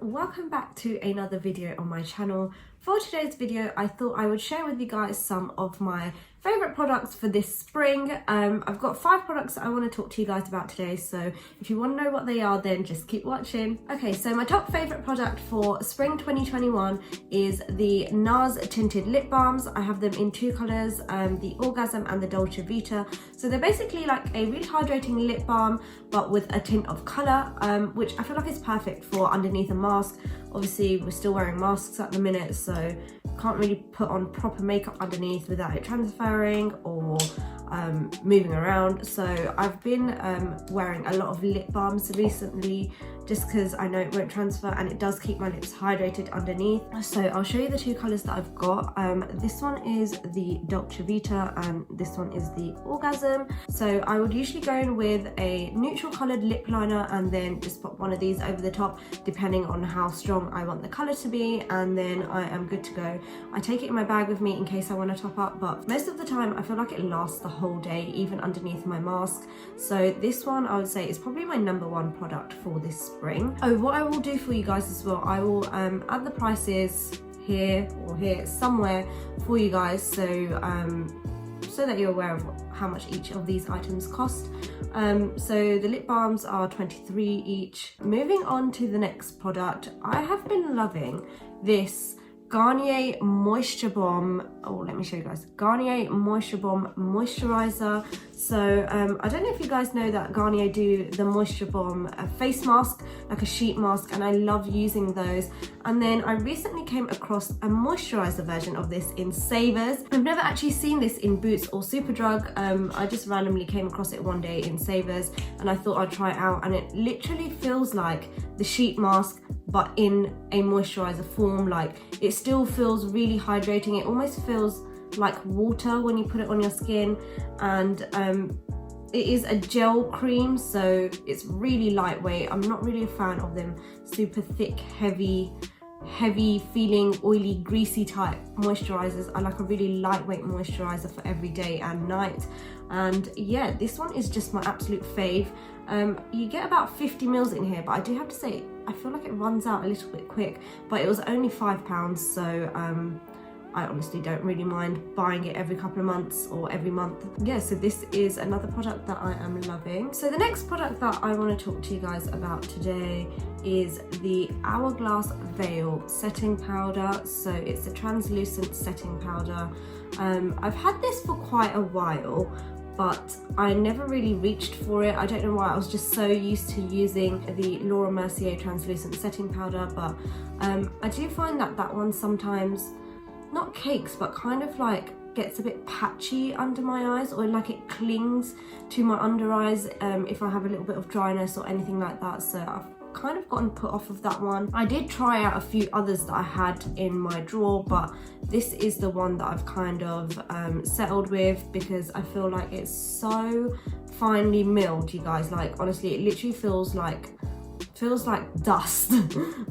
welcome back to another video on my channel. For today's video I thought I would share with you guys some of my favourite products for this spring. I've got 5 products that I want to talk to you guys about today, so if you want to know what they are then just keep watching. Okay, so my top favourite product for spring 2021 is the NARS Tinted Lip Balms. I have them in 2 colours, the Orgasm and the Dolce Vita. So they're basically like a really hydrating lip balm but with a tint of colour, which I feel like is perfect for underneath a mask. Obviously we're still wearing masks at the minute, so can't really put on proper makeup underneath without it transferring or moving around. So I've been wearing a lot of lip balms recently just because I know it won't transfer and it does keep my lips hydrated underneath. So I'll show you the 2 colours that I've got. This one is the Dolce Vita and this one is the Orgasm. So I would usually go in with a neutral coloured lip liner and then just put one of these over the top depending on how strong I want the colour to be, and then I am good to go. I take it in my bag with me in case I want to top up, but most of the time I feel like it lasts the whole day, even underneath my mask. So this one I would say is probably my #1 product for this spring. Oh, what I will do for you guys as well, I will add the prices here or here somewhere for you guys, so that you're aware of how much each of these items cost. So the lip balms are 23 each. Moving on to the next product, I have been loving this Garnier Moisture Bomb. Oh, let me show you guys. Garnier Moisture Bomb Moisturizer. So I don't know if you guys know that Garnier do the Moisture Bomb face mask, like a sheet mask, and I love using those. And then I recently came across a moisturizer version of this in Savers. I've never actually seen this in Boots or Superdrug. I just randomly came across it one day in Savers and I thought I'd try it out, and it literally feels like the sheet mask but in a moisturizer form. Like, it still feels really hydrating. It almost feels like water when you put it on your skin, and it is a gel cream, so it's really lightweight. I'm not really a fan of them super thick, heavy feeling, oily, greasy type moisturizers. I like a really lightweight moisturizer for every day and night. And yeah, this one is just my absolute fave. You get about 50 mils in here, but I do have to say I feel like it runs out a little bit quick, but it was only £5, so I honestly don't really mind buying it every couple of months or every month. Yeah, so this is another product that I am loving. So the next product that I want to talk to you guys about today is the Hourglass Veil setting powder. So it's a translucent setting powder. I've had this for quite a while, but I never really reached for it. I don't know why, I was just so used to using the Laura Mercier translucent setting powder, but I do find that that one sometimes not cakes but kind of like gets a bit patchy under my eyes, or like it clings to my under eyes if I have a little bit of dryness or anything like that. So I've kind of gotten put off of that one. I did try out a few others that I had in my drawer, but this is the one that I've kind of settled with because I feel like it's so finely milled, you guys. Like, honestly, it literally feels like dust.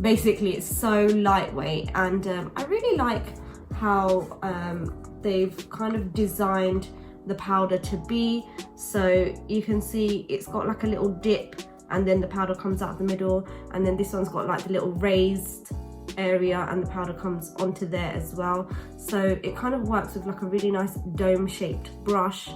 Basically, it's so lightweight, and I really like how they've kind of designed the powder to be. So you can see it's got like a little dip and then the powder comes out the middle, and then this one's got like the little raised area and the powder comes onto there as well. So it kind of works with like a really nice dome shaped brush,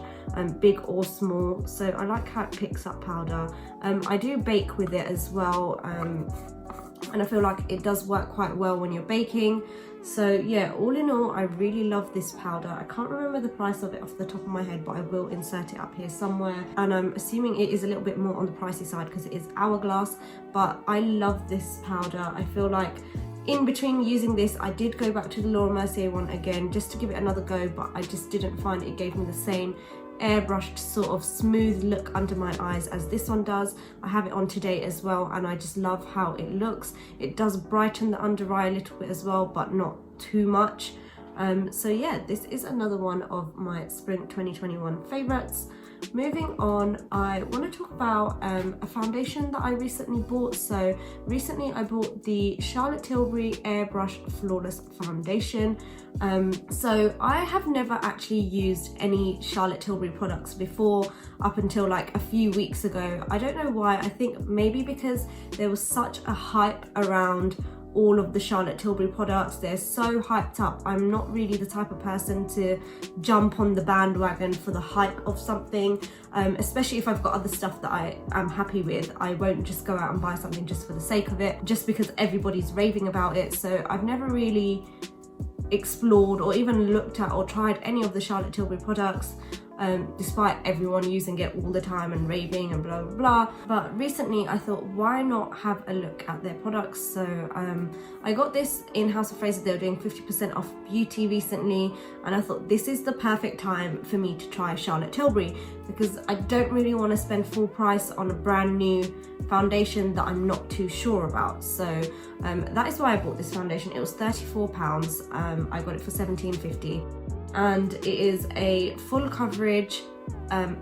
big or small. So I like how it picks up powder. I do bake with it as well, and I feel like it does work quite well when you're baking. So yeah, all in all, I really love this powder. I can't remember the price of it off the top of my head, but I will insert it up here somewhere. And I'm assuming it is a little bit more on the pricey side because it is Hourglass, but I love this powder. I feel like in between using this, I did go back to the Laura Mercier one again just to give it another go, but I just didn't find it gave me the same airbrushed sort of smooth look under my eyes as this one does. I have it on today as well, and I just love how it looks. It does brighten the under eye a little bit as well, but not too much. So yeah, this is another one of my spring 2021 favorites. moving on, I want to talk about a foundation that I recently bought. So recently I bought the Charlotte Tilbury Airbrush Flawless Foundation. So I have never actually used any Charlotte Tilbury products before, up until like a few weeks ago. I don't know why. I think maybe because there was such a hype around all of the Charlotte Tilbury products. They're so hyped up. I'm not really the type of person to jump on the bandwagon for the hype of something, especially if I've got other stuff that I am happy with. I won't just go out and buy something just for the sake of it, just because everybody's raving about it. So I've never really explored or even looked at or tried any of the Charlotte Tilbury products, despite everyone using it all the time and raving and blah blah blah. But recently I thought, why not have a look at their products? So I got this in House of Fraser. They were doing 50% off beauty recently, and I thought this is the perfect time for me to try Charlotte Tilbury, because I don't really want to spend full price on a brand new foundation that I'm not too sure about. So that is why I bought this foundation. It was £34. I got it for £17.50. And it is a full coverage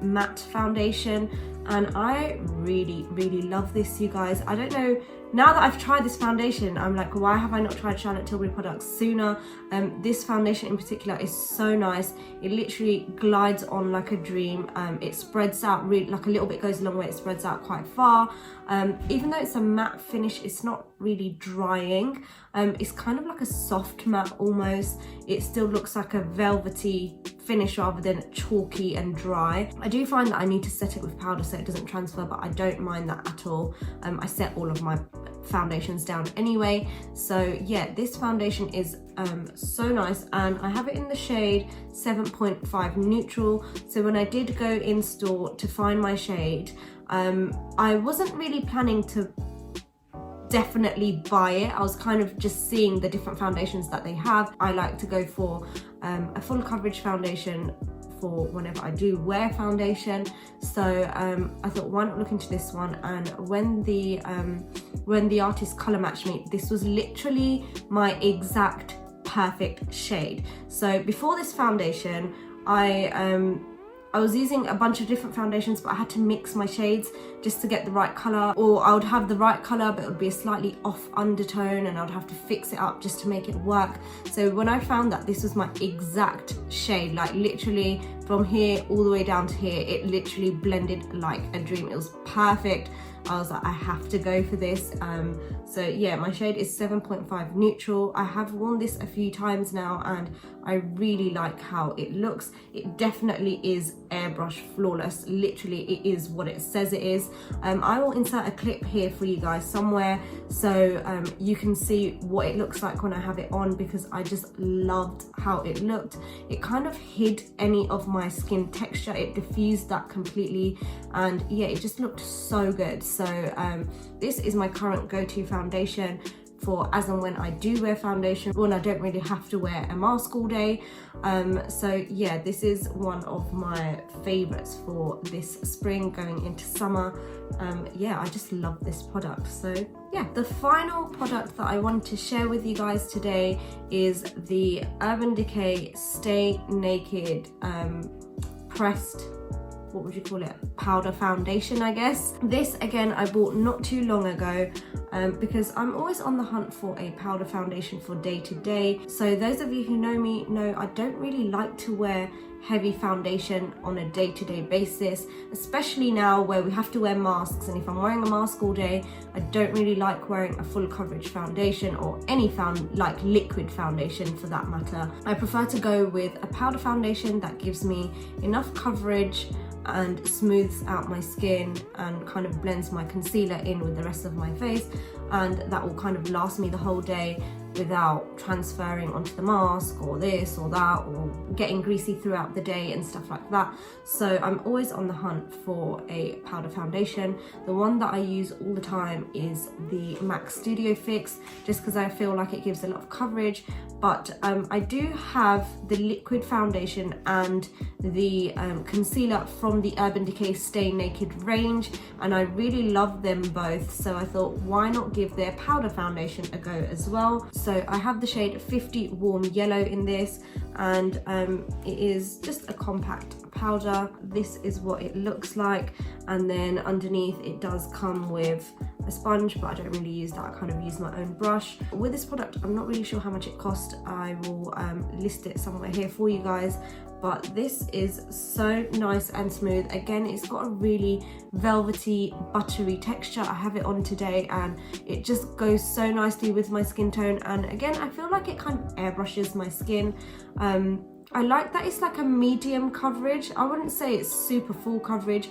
matte foundation, and I really love this, you guys. I don't know, now that I've tried this foundation, I'm like, why have I not tried Charlotte Tilbury products sooner? This foundation in particular is so nice. It literally glides on like a dream. It spreads out really, like a little bit goes a long way. It spreads out quite far. Even though it's a matte finish, it's not really drying. It's kind of like a soft matte almost. It still looks like a velvety finish rather than chalky and dry. I do find that I need to set it with powder so it doesn't transfer, but I don't mind that at all. I set all of my foundations down anyway. So yeah, this foundation is so nice, and I have it in the shade 7.5 neutral. So when I did go in store to find my shade, I wasn't really planning to definitely buy it. I was kind of just seeing the different foundations that they have. I like to go for a full coverage foundation for whenever I do wear foundation. So I thought, why not look into this one? And when the artist color matched me, this was literally my exact perfect shade. So before this foundation, I was using a bunch of different foundations, but I had to mix my shades just to get the right color, or I would have the right color but it would be a slightly off undertone, and I would have to fix it up just to make it work. So when I found that this was my exact shade, like literally from here all the way down to here, it literally blended like a dream. It was perfect. I was like, I have to go for this. So yeah, my shade is 7.5 neutral. I have worn this a few times now and I really like how it looks. It definitely is airbrush flawless. Literally, it is what it says it is. I will insert a clip here for you guys somewhere so you can see what it looks like when I have it on, because I just loved how it looked. It kind of hid any of my skin texture. It diffused that completely, and yeah, it just looked so good. So this is my current go-to foundation for as and when I do wear foundation, when I don't really have to wear a mask all day. So yeah, this is one of my favorites for this spring going into summer. Yeah, I just love this product. So yeah, the final product that I wanted to share with you guys today is the Urban Decay Stay Naked pressed, what would you call it, powder foundation, I guess. This again I bought not too long ago because I'm always on the hunt for a powder foundation for day to day. So those of you who know me know I don't really like to wear heavy foundation on a day-to-day basis, especially now where we have to wear masks, and if I'm wearing a mask all day, I don't really like wearing a full coverage foundation or any like liquid foundation for that matter. I prefer to go with a powder foundation that gives me enough coverage and smooths out my skin and kind of blends my concealer in with the rest of my face, and that will kind of last me the whole day without transferring onto the mask or this or that, or getting greasy throughout the day and stuff like that. So I'm always on the hunt for a powder foundation. The one that I use all the time is the MAC Studio Fix, just because I feel like it gives a lot of coverage. But I do have the liquid foundation and the concealer from the Urban Decay Stay Naked range, and I really love them both. So I thought, why not give their powder foundation a go as well? So I have the shade 50 Warm Yellow in this, and it is just a compact powder. This is what it looks like, and then underneath it does come with a sponge, but I don't really use that. I kind of use my own brush. With this product, I'm not really sure how much it cost. I will list it somewhere here for you guys, but this is so nice and smooth. Again, it's got a really velvety, buttery texture. I have it on today and it just goes so nicely with my skin tone, and again, I feel like it kind of airbrushes my skin. I like that it's like a medium coverage. I wouldn't say it's super full coverage.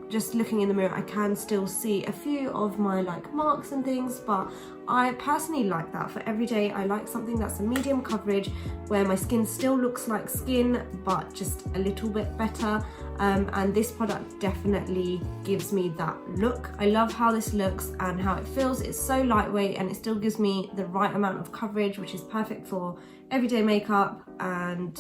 Just looking in the mirror, I can still see a few of my like marks and things, but I personally like that. For every day, I like something that's a medium coverage where my skin still looks like skin, but just a little bit better. And this product definitely gives me that look. I love how this looks and how it feels. It's so lightweight and it still gives me the right amount of coverage, which is perfect for everyday makeup. And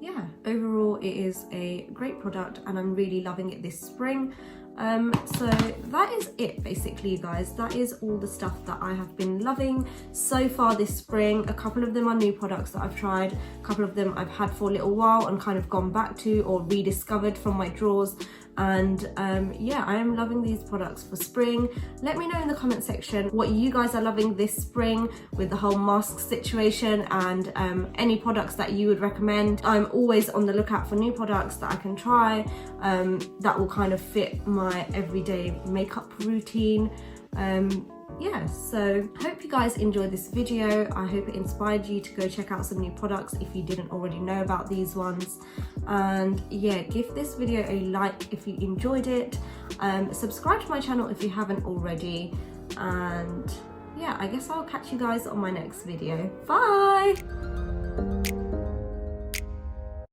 yeah, overall it is a great product and I'm really loving it this spring. So that is it basically, you guys. That is all the stuff that I have been loving so far this spring. A couple of them are new products that I've tried, a couple of them I've had for a little while and kind of gone back to or rediscovered from my drawers. And yeah, I am loving these products for spring. Let me know in the comment section what you guys are loving this spring with the whole mask situation, and any products that you would recommend. I'm always on the lookout for new products that I can try that will kind of fit my everyday makeup routine. Yeah, so hope you guys enjoyed this video. I hope it inspired you to go check out some new products if you didn't already know about these ones. And yeah, give this video a like if you enjoyed it. Subscribe to my channel if you haven't already. And yeah, I guess I'll catch you guys on my next video. Bye!